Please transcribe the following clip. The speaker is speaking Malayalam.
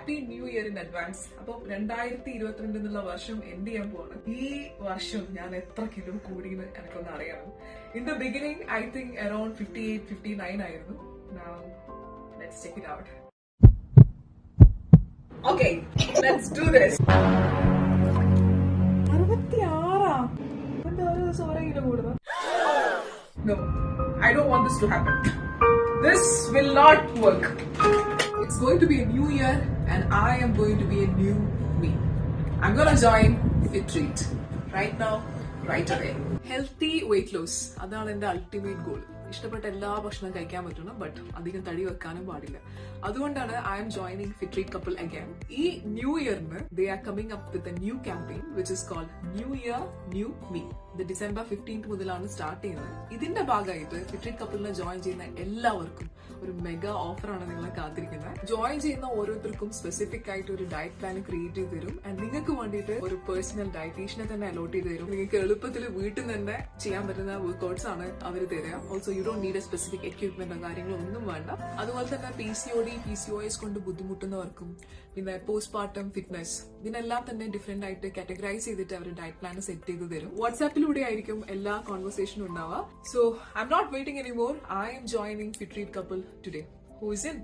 Happy new year in advance. അപ്പൊ 2022 എന്നുള്ള വർഷം എൻഡ് ചെയ്യാൻ പോവാണ്. ഈ വർഷം ഞാൻ എത്ര കിലോ കൂടിയെന്ന് എനിക്കൊന്ന് അറിയണം. In the beginning I think around 58-59 ആയിരുന്നു. Now let's check it out. Okay, let's do this. 66 എന്താ ഒരു ദിവസം ഓരോ കിലോ കൂടുന്നത്? No, I don't want this to happen. This will not work. It's going to be a new year and I am going to be a new me. I'm gonna join Fit Treat right now, right away. Healthy weight loss. അതാണ് എന്റെ അൾട്ടിമേറ്റ് ഗോൾ. ഇഷ്ടപ്പെട്ട എല്ലാ ഭക്ഷണം കഴിക്കാൻ പറ്റണം, ബട്ട് അധികം തടി വെക്കാനും പാടില്ല. അതുകൊണ്ടാണ് I am joining fit treat couple again. ഈ ന്യൂ ഇയറിന് they are coming up with a new campaign which is called new year new me. ഇത് December 15th മുതലാണ് സ്റ്റാർട്ട് ചെയ്യുന്നത്. ഇതിന്റെ ഭാഗമായിട്ട് ഫിറ്റ് ട്രീറ്റ് കപ്പിളിനെ ജോയിൻ ചെയ്യുന്ന എല്ലാവർക്കും ഒരു മെഗാ ഓഫറാണ് നിങ്ങളെ കാത്തിരിക്കുന്നത്. ജോയിൻ ചെയ്യുന്ന ഓരോരുത്തർക്കും സ്പെസിഫിക് ആയിട്ട് ഒരു ഡയറ്റ് പ്ലാൻ ക്രിയേറ്റ് ചെയ്ത് തരും. ആൻഡ് നിങ്ങൾക്ക് വേണ്ടിയിട്ട് ഒരു പേഴ്സണൽ ഡയറ്റീഷ്യനെ തന്നെ അലോട്ട് ചെയ്ത് തരും. നിങ്ങൾക്ക് എളുപ്പത്തിൽ വീട്ടിൽ തന്നെ ചെയ്യാൻ പറ്റുന്ന വർക്ക്ഔട്ട്സ് ആണ് അവർ തരിക. Also you don't need a specific എക്യുപ്മെന്റോ കാര്യങ്ങളോ ഒന്നും വേണ്ട. അതുപോലെ തന്നെ PCOD PCOS കൊണ്ട് ബുദ്ധിമുട്ടുന്നവർക്കും പിന്നെ പോസ്റ്റ്പാർട്ടം ഫിറ്റ്നസ് ഇതിനെല്ലാം തന്നെ ഡിഫറെന്റ് ആയിട്ട് കാറ്റഗറൈസ് ചെയ്തിട്ട് അവർ ഡയറ്റ് പ്ലാൻ സെറ്റ് ചെയ്ത് തരും. വാട്സാപ്പിലൂടെ ആയിരിക്കും എല്ലാ കോൺവെർസേഷനും ഉണ്ടാവുക. So I am not waiting anymore. I am joining fit treat couple today. Who is in?